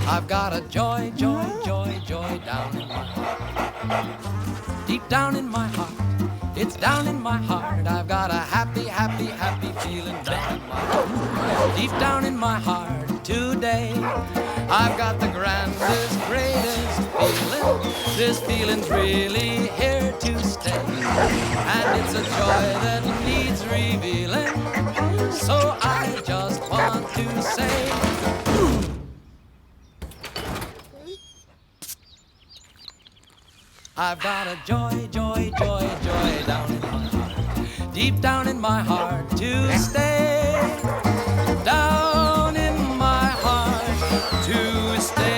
I've got a joy, joy, joy, joy down in my heart. Deep down in my heart, it's down in my heart. I've got a happy, happy, happy feeling down in my heart. Deep down in my heart today, I've got the grandest, greatest feeling. This feeling's really here to stay. And it's a joy that needs revealing. So I just want to say, I've got a joy, joy, joy, joy down in my heart. Deep down in my heart to stay. Down in my heart to stay.